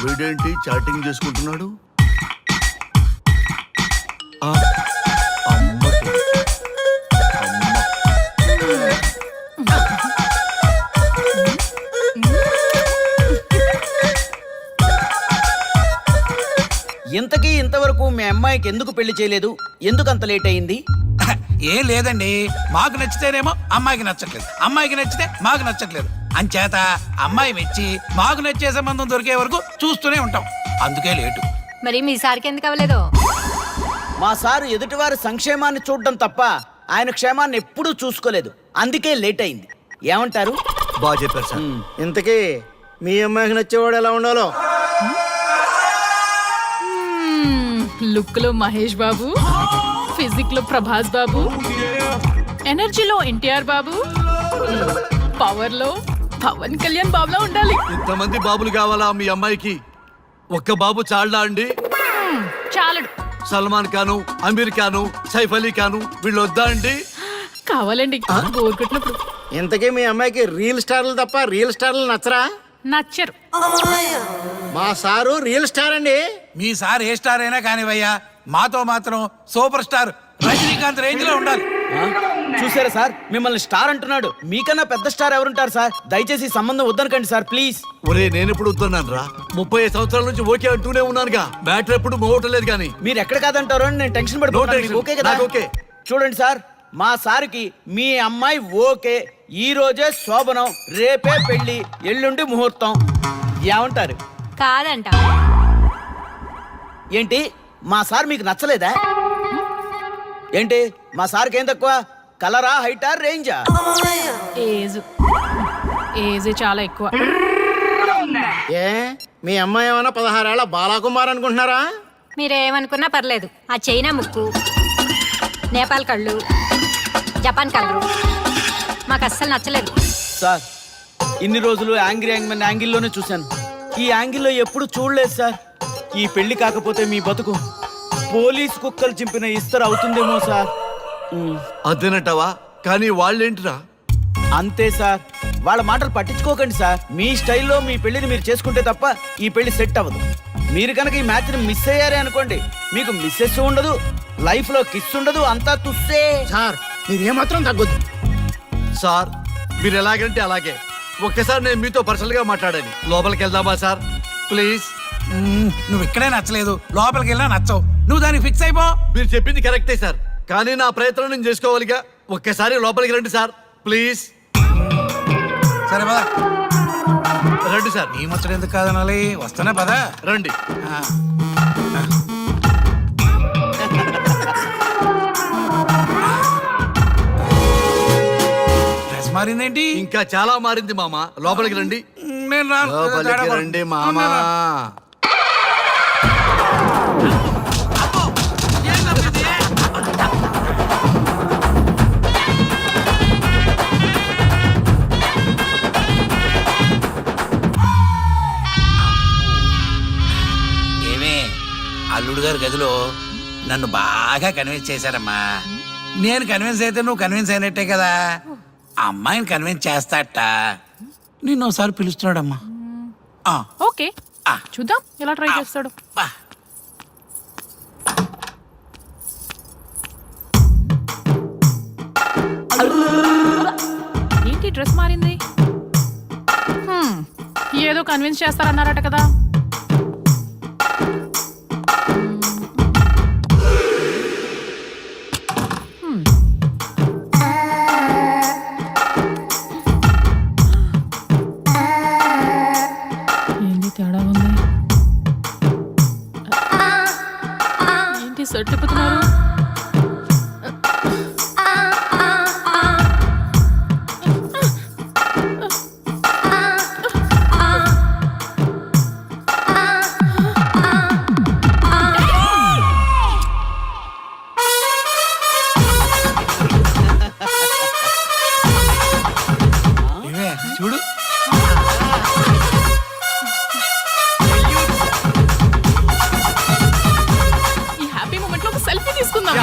వీడేంటి చాటింగ్ చేసుకుంటున్నాడు? ఇంతకీ ఇంతవరకు మీ అమ్మాయికి ఎందుకు పెళ్లి చేయలేదు? ఎందుకు అంత లేట్ అయింది? ఏం లేదండి, మాకు నచ్చితేనేమో అమ్మాయికి నచ్చట్లేదు, అమ్మాయికి నచ్చితే మాకు నచ్చట్లేదు. అంచేత అమ్మాయి మెచ్చి మాకు నచ్చే సంబంధం దొరికే వరకు చూస్తూనే ఉంటాం. అందుకే లేటు. మరి మీ సార్కి ఎందుకు అవ్వలేదు? మా సారు ఎదుటివారి సంక్షేమాన్ని చూడడం తప్ప ఆయన క్షేమాన్ని ఎప్పుడూ చూసుకోలేదు. అందుకే లేట్ అయింది. ఏమంటారు? బాగా చెప్పారు సార్. ఇంతకీ మీ అమ్మాయికి నచ్చేవాడు ఎలా ఉండాలో? లుక్ లో మహేష్ బాబు, ఫిజిక్ లో ప్రభాస్ బాబు, ఎనర్జీలో ఎన్టీఆర్ బాబు, పవర్ లో పవన్ కళ్యాణ్ బాబులా ఉండాలి. ఇంతమంది బాబులు కావాలా మీ అమ్మాయికి? ఒక్క బాబు చాళ్ళా అండి? చాలడు. సల్మాన్ ఖాను, అమీర్ ఖాను, సైఫ్ అలీ ఖాను వీళ్ళు వద్దా అండి? కావాలండి బోర్ కొట్టినప్పుడు. ఇంతకీ మీ అమ్మాయికి రియల్ స్టార్లు తప్ప రియల్ స్టార్లు నచ్చరా? నచ్చరు. మా సారు రియల్ స్టార్ అండి. మీ సార్ ఏ స్టార్ అయినా కానివయ్యా, మాతో మాత్రం సూపర్ స్టార్ రజనీకాంత్ రేంజ్ లో ఉండాలి. చూసారా సార్, మిమ్మల్ని స్టార్ అంటున్నాడు. మీకన్నా పెద్ద స్టార్ ఎవరుంటారు సార్? దయచేసి ఈ సంబంధం వద్దనకండి సార్, ప్లీజ్. ఒరే నేను ఎప్పుడు వస్తున్నాను రా? 35 సంవత్సరాల నుంచి ఓకే అంటూనే ఉన్నానుగా. బ్యాటరీ ఎప్పుడు మోగటలేదు కానీ. మీరు ఎక్కడ కాదంటారో అని నేను టెన్షన్ పడిపోతాను. ఓకే కదా? ఓకే. చూడండి సార్, మా సార్కి మీ అమ్మాయి ఓకే. ఈ రోజే శోభనం, రేపే పెళ్లి, ఎల్లుండి ముహూర్తం. ఏమంటారు? కాదంట. ఏంటి, మా సార్ మీకు నచ్చలేదా? ఏంటి, మా సార్కి ఏం తక్కువ? కలరా, హైటా, రేంజా? ఏజ్ చాలా ఎక్కువ. ఏ మీ అమ్మాయి ఏమైనా 16 ఏళ్ల బాలాకుమార్ అనుకుంటున్నారా? మీరేమనుకున్నా పర్లేదు. ఆ చైనా ముక్కు, నేపాల్ కళ్ళు, జపాన్ కలరు మాకు అస్సలు నచ్చలేదు. సార్, ఇన్ని రోజులు యాంగ్రీ యాంగ్మెన్ యాంగిల్లోనే చూశాను. ఈ యాంగిల్లో ఎప్పుడు చూడలేదు సార్. ఈ పెళ్లి కాకపోతే మీ బతుకు పోలీస్ కుక్కలు చింపిన ఇస్తరు అవుతుందేమో సార్. అదేనటవా? కానీ వాళ్ళేంటిరా? అంతే సార్, వాళ్ళ మాటలు పట్టించుకోకండి సార్. మీ స్టైల్లో మీ పెళ్లిని మీరు చేసుకుంటే తప్ప ఈ పెళ్లి సెట్ అవ్వదు. మీరు కనుక ఈ మ్యాచ్ని మిస్ అయ్యారే అనుకోండి, మీకు మిస్సెస్ ఉండదు, లైఫ్ లో కిస్ ఉండదు, అంతా తుస్సే. సార్ మీరేమాత్రం తగ్గొద్దు. సార్ మీరు ఎలాగంటే అలాగే. ఒక్కసారి నేను మీతో పర్సనల్ గా మాట్లాడాలి. లోపలికి వెళ్దామా సార్? ప్లీజ్. నువ్వు ఇక్కడే నచ్చలేదు, లోపలికి వెళ్ళినా నచ్చవు. నువ్వు దానికి ఫిక్స్ అయిపో. మీరు చెప్పింది కరెక్టే సార్, కానీ నా ప్రయత్నం నేను చేసుకోవాలిగా. ఒక్కసారి లోపలికి రండి సార్, ప్లీజ్. సరే పదా, రండి సార్. నీ ముచ్చట ఎందుకు కాదనాలి? వస్తానే పదా, రండి. డ్రెస్ మారిందేంటి? ఇంకా చాలా మారింది మామ. లోపలికి రండి. నేను రాను. లోపలికి రండి మామ. ఏమే, అల్లుడు గారి గదిలో నన్ను బాగా కన్విన్స్ చేశారమ్మా. నేను కన్విన్స్ అయితే నువ్వు కన్విన్స్ అయినట్టే కదా. ఆ అమ్మాయిని కన్విన్స్ చేస్తాట. నిన్ను ఒకసారి పిలుస్తున్నాడమ్మా. ఓకే, చూద్దాం ఎలా ట్రై చేస్తాడు. ఏంటి డ్రెస్ మారింది? ఏదో కన్విన్స్ చేస్తారన్నారట కదా. ఏంటి తేడా ఉంది? ఏంటి సర్టిపోతున్నారు? చూడు, ఈ హ్యాపీ మూమెంట్ లో ఒక సెల్ఫీ తీసుకుందాం.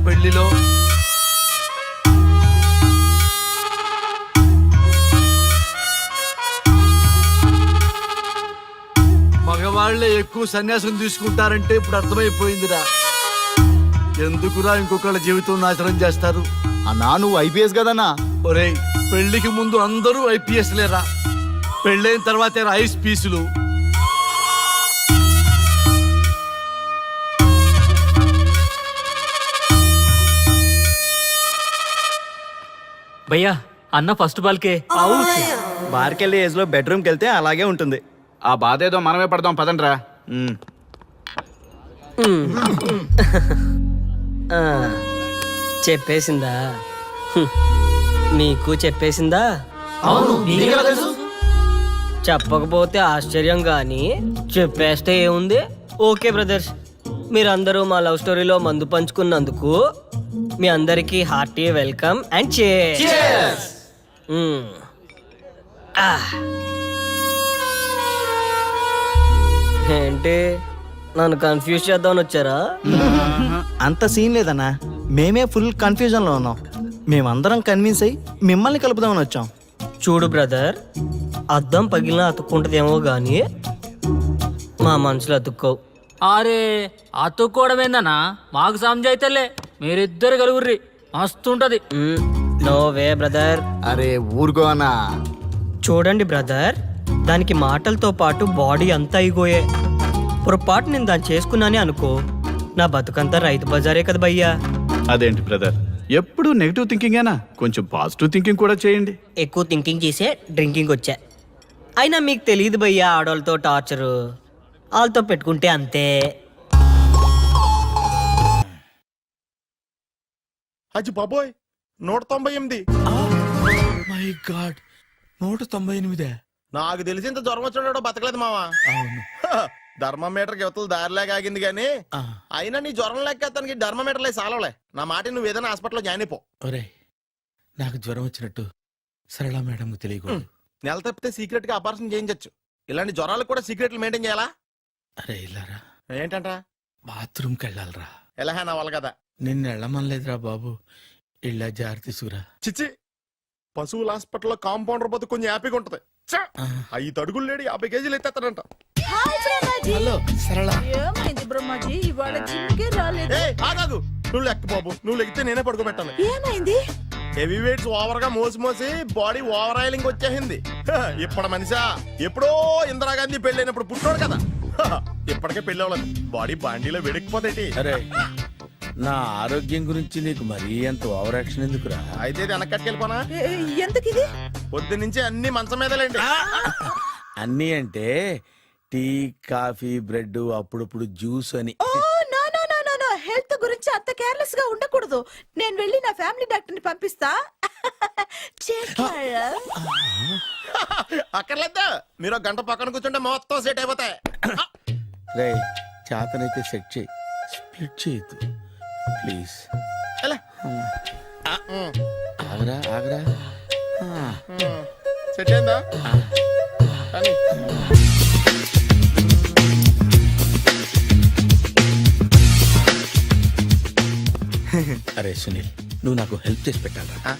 పెళ్లిలో మగవాళ్లే ఎక్కువ సన్యాసం తీసుకుంటారంటే ఇప్పుడు అర్థమైపోయిందిరా. ఎందుకురా ఇంకొకళ్ళ జీవితం నాశనం చేస్తారు? అన్నా నువ్వు ఐపీఎస్ కదన్నా. ఒరేయ్, పెళ్లికి ముందు అందరూ ఐపీఎస్ లేరా, పెళ్ళైన తర్వాతే ఐస్ పీసులు. భయ్యా అన్న ఫస్ట్ బాల్కే బార్కెళ్ళి ఏజ్ లో బెడ్రూమ్కి వెళ్తే అలాగే ఉంటుంది. ఆ బాధ ఏదో మనమే పడదాం పదండ్రా. చెప్పేసిందా? నీకు చెప్పేసిందా? చెప్పకపోతే ఆశ్చర్యం గాని చెప్పేస్తే ఏముంది? ఓకే బ్రదర్స్, మీరందరూ మా లవ్ స్టోరీలో మందు పంచుకున్నందుకు మీ అందరికీ హార్టీ వెల్కమ్ అండ్ cheers. ఏంటి నన్ను కన్ఫ్యూజ్ చేద్దామని వచ్చారా? అంత సీన్ లేదన్నా, మేమే ఫుల్ కన్ఫ్యూజన్ లో ఉన్నాం. మేమందరం కన్విన్స్ అయ్యి మిమ్మల్ని కలుపుదామని వచ్చాం. చూడు బ్రదర్, అద్దం పగిలినా అతుక్కుంటదేమో గాని మా మనసులో అతుక్కోవు. అరే అతుక్కోవడమేందన్నా, మాకు సమజైతేలే, మీరిద్దరు కలుగుర్రి మస్తుంటది. No way brother. అరే ఊరుకో అన్నా. చూడండి బ్రదర్, దానికి మాటలతో పాటు బాడీ అంతా అయిపోయే. పొరపాటు నేను దాన్ని చేసుకున్నానే అనుకో, నా బతుకంతా రైతు బజారే కదా భయ్యా. అదేంటి బ్రదర్, ఎప్పుడు నెగిటివ్ థింకింగేనా? కొంచెం పాజిటివ్ థింకింగ్ కూడా చేయండి. ఎక్కువ థింకింగ్ చేసే డ్రింకింగ్ వచ్చా. అయినా మీకు తెలియదు భయ్యా ఆడవాళ్ళతో టార్చరు, వాళ్ళతో పెట్టుకుంటే అంతే. అచ్చి బాబోయ్, 198. My God, 198. నాకు తెలిసి ఇంత జ్వరం వచ్చాడో బతకలేదు మావా. ధర్మమీటర్ యువతలు దారిలాగా ఆగింది గానీ అయినా నీ జ్వరం లెక్క తనకి ధర్మమీటర్లే సాలవలే. నా మాట నువ్వు ఏదైనా హాస్పిటల్లో జాయిన్ అయిపో. ఒరే, నాకు జ్వరం వచ్చినట్టు సరళ మేడం తెలియకూడదు. నెల తప్పితే సీక్రెట్ గా ఆపరేషన్ చేయించచ్చు. ఇలాంటి జ్వరాలకు కూడా సీక్రెట్లు మెయింటైన్ చేయాలా? అరే ఇల్లారా, ఏంటంట? బాత్రూమ్కి వెళ్ళాలరా. ఎలా నా వాళ్ళ కదా. నిన్ను వెళ్ళమనలేదురా బాబు, ఇళ్ళ జారి తీసుకురా. చిచ్చి, పశువుల హాస్పిటల్లో కాంపౌండర్ బతు కొంచెం హ్యాపీగా ఉంటది. 5 అడుగులు లేడి 50 కేజీలు ఎత్తేస్తాడంట. హలో సరళ. ఏమైంది బ్రహ్మాజీ, ఇవాళ జిమ్కే రాలేదు? ఆగాదు, నువ్వు లెక్క బాబు, నువ్వు లెక్కితే నేనే పడుకోబెట్టాను. ఏమైంది? హెవీ వెయిట్స్ ఓవర్ గా మోసి బాడీ ఓవర్ ఆయిలింగ్ వచ్చేసింది. ఇప్పుడు మనిషా ఎప్పుడో ఇందిరాగాంధీ పెళ్ళైనప్పుడు పుట్టాడు కదా, ఇప్పటికే పెళ్ళి అవ్వలేదు. బాడీ బాండీలో వెడికిపోతేటి. అరే, నా ఆరోగ్యం గురించి నీకు మరీ అంత ఓవర్ యాక్షన్ ఎందుకురా? అయితే ఇది వెనక్కట్టుకెళ్ళిపోనా? ఎందుకు ఇది? పొద్దు నుంచి అన్ని మంచం మీదలేండి. అన్నీ అంటే టీ, కాఫీ, బ్రెడ్, అప్పుడప్పుడు జ్యూస్ అని. హెల్త్ గురించి అంత కేర్లెస్ గా ఉండకూడదు. నేను వెళ్ళి నా ఫ్యామిలీ డాక్టర్ ని పంపిస్తా. అక్కర్లేద్దా, మీరు 1 గంట పక్కన కూర్చుంటే మొత్తం సెట్ అయిపోతాయి. రే, చేతనైతే సెట్ చేయి, స్ప్లిట్ చేయొద్దు ప్లీజ్. ఆగరా ఆగరా. సెట్ అయిందా? కానీ అరే సునీల్, నువ్వు నాకు హెల్ప్ చేసి పెట్టాలరా.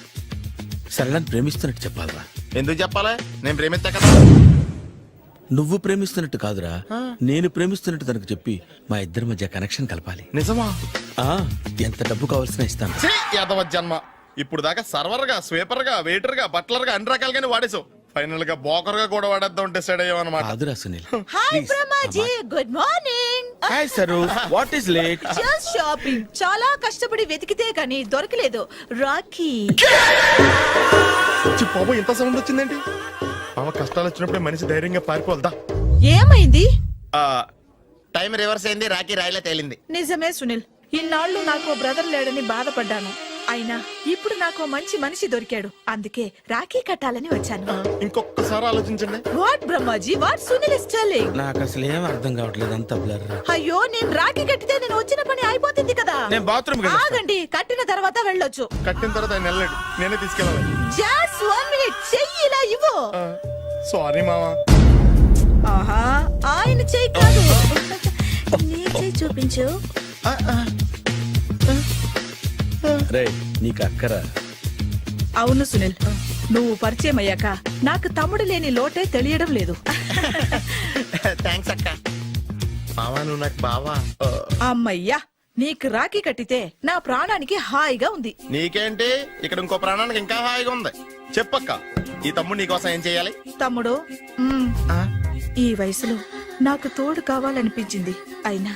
సరళని ప్రేమిస్తున్నట్టు చెప్పాలరా. ఎందుకు చెప్పాలి? నేను ప్రేమిస్తా కదా. నువ్వు ప్రేమిస్తున్నట్టు కాదురా, నేను ప్రేమిస్తున్నట్టు తనకు చెప్పి మా ఇద్దరి మధ్య కనెక్షన్ కలపాలి. నిజమా? ఎంత డబ్బు కావాల్సిన ఇస్తాను. యాదవ జన్మ, ఇప్పుడు దాకా సర్వర్ గా, స్వీపర్ గా, వెయిటర్ గా, బట్లర్ గా అన్ని రకాలుగానే వాడేసావు. ఫైనల్ గా బోకర్ గా కూడా వాడేద్దాం డిసైడ్ అయ్యామన్నమాట. కాదురా Sunil. Hi Brahmaji, good morning. Hi sir, what is late? Just shopping. చాలా కష్టపడి వెతికితే కానీ దొరకలేదు. రాఖీ. బాబు ఇంత సౌండ్ వచ్చిందేంటి? మామ కష్టాలు వచ్చినప్పుడే మనిషి ధైర్యంగా పారిపోదా. ఏమైంది? టైం రివర్స్ అయింది, రాఖీ రాయిలా తేలింది. నిజమే సునీల్, ఇన్నాళ్ళు నాకు బ్రదర్ లేడని బాధపడ్డాను. అయినా ఇప్పుడు నాకు మంచి మనిషి దొరికాడు, అందుకే రాఖీ కట్టాలని వచ్చాను. ఇంకొకసారి ఆలోచించండి. What Brahmaji, what Sunil is telling? నాకు అసలు ఏం అర్థం కావట్లేదు, అంత బ్లర్. అయ్యో, నేను రాఖీ కట్టితే నేను వచ్చిన పని అయిపోతుంది కదా. నేను బాత్రూమ్ ఆగండి, కట్టిన తర్వాత వెళ్ళొచ్చు. కట్టిన తర్వాత ఆయన వెళ్ళండి, నేనే తీసుకెళ్ళాలి. జస్ట్ 1 మినిట్, చెయ్యి ఇలా ఇవ్వు. సారీ మావా. ఆహా, ఆయన చెయ్యి కాదు, నీ చెయ్యి చూపించు. రే నీకు అక్కరా అవును సునీల్, నువ్వు పరిచయం అయ్యాక నాకు తమ్ముడు లేని లోటే తెలియడం లేదు. థ్యాంక్స్ అక్క. బావా నువ్వు నాకు బావా. అమ్మయ్యా, నీకు రాఖీ కట్టితే నా ప్రాణానికి హాయిగా ఉంది. నీకేంటి ఇక్కడ ఇంకో ప్రాణానికి ఇంకా హాయిగా ఉంది. చెప్పక్క, ఈ తమ్ముడు నీకోసం ఏం చేయాలి? తమ్ముడు, ఈ వయసులో నాకు తోడు కావాలనిపించింది. అయినా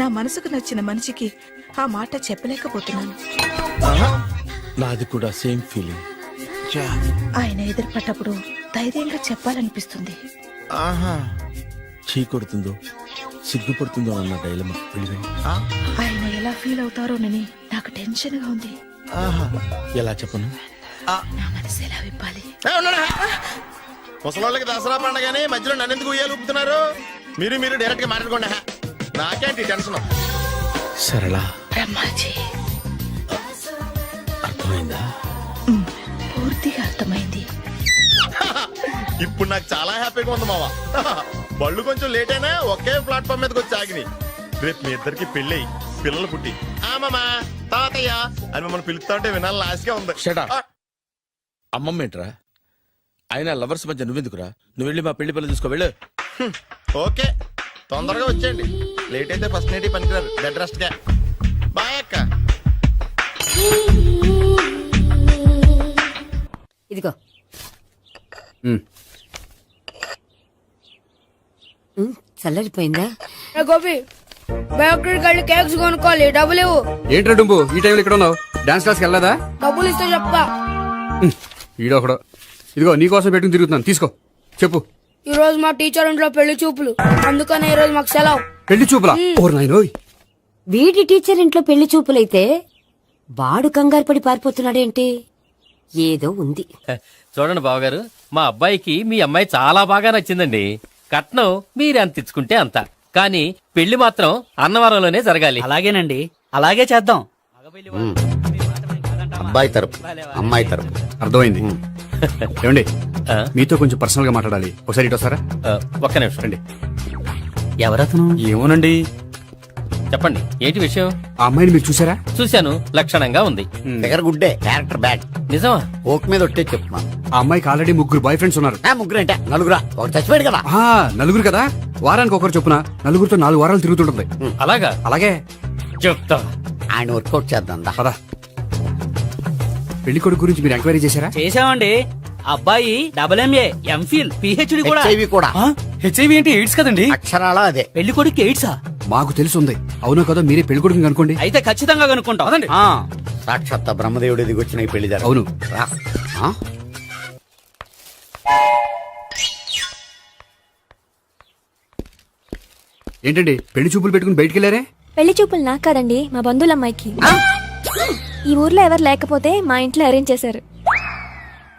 నా మనసుకు నచ్చిన మనిషికి ఆ మాట చెప్పలేకపోతున్నాను. నాది కూడా సేమ్ ఫీలింగ్. ఆయన ఎదురుపడ్డప్పుడు ధైర్యంగా చెప్పాలనిపిస్తుంది. ఆహా, చీ కొడుతుందో సిగ్గుపడుతుందో అన్న డైలమా. ఆయన ఎలా ఫీల్ అవుతారోనని నాకు టెన్షన్ గా ఉంది. ఎలా చెప్పను? నా మనసు ఎలా విప్పాలి? ముసలోళ్ళకి దసరా పండగని మధ్యలో నన్ను ఎందుకు ఉయ్యాలు ఊపుతున్నారు? మీరు డైరెక్ట్ గా మాట్లాడుకోండి. నాకేంటి టెన్షన్? సరళ బ్రహ్మాజీ, అర్థమైందా? పూర్తిగా అర్థమైంది. ఇప్పుడు నాకు చాలా హ్యాపీగా ఉంది మావా. బళ్ళు కొంచెం లేట్ అయినా ఒకే ప్లాట్ఫామ్ మీదకి వచ్చి ఆగినాయి. రేపు మీ ఇద్దరికి పెళ్ళి పిల్లలు పుట్టి మామా తాతయ్య అని మమ్మల్ని పిలుస్తా ఉంటే వినాలని ఆశగా ఉంది. Shut up. అమ్మమ్మ ఏంట్రా? ఆయన లవర్స్ మధ్య నువ్వెందుకురా? నువ్వు వెళ్ళి మా పెళ్లి పిల్లలు చూసుకో వెళ్ళు. ఓకే, తొందరగా వచ్చేయండి. లేట్ అయితే ఫస్ట్ నైట్ పనికిరారు. బెడ్ రెస్ట్ గా. బాయ్ అక్క. ఇదిగో చల్లరిపోయిందా? గోపి బయోక్రెడిట్ కార్డు కేక్స్ కొనుక్కోవాలి, డబ్బులు ఇవ్వు. ఏంట్రా డుంబు ఈ టైంలో ఇక్కడ ఉన్నావు? డాన్స్ క్లాస్కి వెళ్ళదా? డబ్బులు ఇస్తే చెప్తా. ఈడొకడు. ఇదిగో నీకోసం పెట్టుకుని తిరుగుతున్నాను, తీసుకో. చెప్పు. ఈ రోజు మా టీచర్ ఇంట్లో పెళ్లి చూపులు, అందుకనే ఈ రోజు మాకు సెలవు. పెళ్లి చూపులా? ఓర్ నాయనోయ్. వీడి టీచర్ ఇంట్లో పెళ్లి చూపులైతే వాడు కంగారు పడి పారిపోతున్నాడేంటి? ఏదో ఉంది. చూడండి బావగారు, మా అబ్బాయికి మీ అమ్మాయి చాలా బాగా నచ్చిందండి. కట్నం మీరు ఎంత ఇచ్చుకుంటే అంత, కానీ పెళ్లి మాత్రం అన్నవరంలోనే జరగాలి. అలాగేనండి, అలాగే చేద్దాం. అబ్బాయి తరపు అమ్మాయి తరపు. అర్థమైంది. ఏమండి, ఆ? మీతో కొంచెం పర్సనల్ గా మాట్లాడాలి. ఒకసారి ఇటు వస్తారా? ఒక్క నిమిషం రండి. ఎవరతను? ఏమోనండి. చెప్పండి, ఏంటి విషయం? ఆ అమ్మాయిని మీరు చూసారా? చూశాను, లక్షణంగా ఉంది. ఫిగర్ గుడ్డే, క్యారెక్టర్ బ్యాడ్. నిజమా? ఓక్ మీద ఒట్టే చెప్తున్నా. ఆ అమ్మాయికి ఆల్రెడీ 3 బాయ్ ఫ్రెండ్స్ ఉన్నారు. ముగ్గురు అంటే నలుగురా? ఒకటి చచ్చిపోయాడు కదా. ఆ, నలుగురు కదా, వారానికి ఒకరు చొప్పున నలుగురితో 4 వారాలు తిరుగుతుంటుంది. అలాగా? అలాగే. చెప్తా. ఆయన వర్కౌట్ చేద్దాం. పదా. పెళ్లి కొడుకు గురించి మీరు ఎంక్వైరీ చేశారా? చేసామండి. అబ్బాయి MA, MPhil, PhD కూడా. HIV కూడా. హెచ్ఐవి అంటే ఎయిడ్స్ కదండి. అక్షరాల అదే. పెళ్లి కొడుకు ఎయిడ్సా? మాకు తెలుసుంది. అవునో కదా, మీరే పెళ్లి కొడుకుని అనుకోండి. అయితే ఖచ్చితంగా కనుక్కుంటాం. సాక్షాత్ బ్రహ్మదేవుడు దిగొచ్చిన ఈ పెళ్లి జరగదు. అవును. రా. ఆ? ఏంటండి పెళ్లి చూపులు పెట్టుకుని బయటికి వెళ్ళారే? పెళ్లి చూపులు నాకు కాదండి, మా బంధువుల అమ్మాయికి. ఈ ఊర్లో ఎవరు లేకపోతే మా ఇంట్లో అరేంజ్ చేశారు.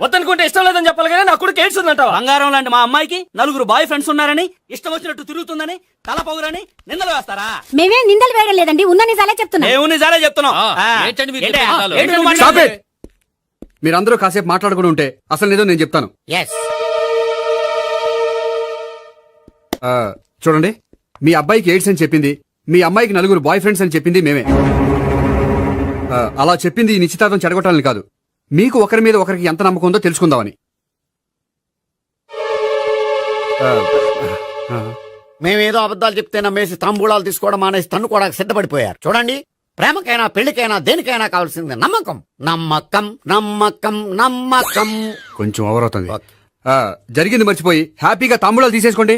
వద్దనుకుంటే ఇష్టం లేదని చెప్పాలి కానీ నా కూడా కేడ్స్ ఉందంటావా? బంగారం లాంటి మా అమ్మాయికి 4 బాయ్ ఫ్రెండ్స్ ఉన్నారని, ఇష్టం వచ్చినట్టు తిరుగుతుందని, తల పొగురని నిందలు వేస్తారా? మేమే నిందలు వేయడం లేదండి, ఉన్న నిజాలే చెప్తున్నా. మేము నిజాలే చెప్తున్నాం. ఏంటండి మీరు ఏంటి? చెప్పే నిజాలు? ఏంటి నువ్వు Stop మాట్లాడేది? it! మీరందరూ కాసేపు మాట్లాడుకుని ఉంటే అసలు నిజం నేను చెప్తాను. ఎస్. చూడండి, మీ అబ్బాయికి ఎయిడ్స్ అని చెప్పింది, మీ అమ్మాయికి 4 బాయ్ ఫ్రెండ్స్ అని చెప్పింది మేమే. అలా చెప్పింది ఈ నిశ్చితార్థం చెడగొట్టాలని కాదు, మీకు ఒకరి మీద ఒకరికి ఎంత నమ్మకం ఉందో తెలుసుకుందామని. మేమేదో అబద్ధాలు చెప్తే నమ్మేసి తాంబూలాలు తీసుకోవడం మానేసి తన్నుకోవడానికి సిద్ధపడిపోయారు. చూడండి, ప్రేమకైనా పెళ్లికైనా దేనికైనా కావాల్సింది నమ్మకం. నమ్మకం నమ్మకం నమ్మకం. కొంచెం ఓవర్ అవుతుంది. జరిగింది మర్చిపోయి హ్యాపీగా తాంబూలాలు తీసేసుకోండి.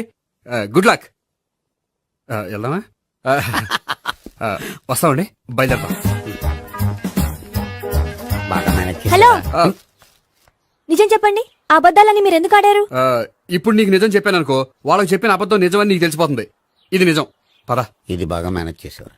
Good luck. వెళ్దామా? వస్తామండి, బయలుదేరతాం. బాగా మేనేజ్ చేశారు. హలో, నిజం చెప్పండి, ఆ అబద్ధాలని మీరు ఎందుకు ఆడారు? ఇప్పుడు నీకు నిజం చెప్పాను అనుకో, వాళ్ళకి చెప్పిన అబద్ధం నిజమని నీకు తెలిసిపోతుంది. ఇది నిజం. పదా. ఇది బాగా మేనేజ్ చేసేవారు.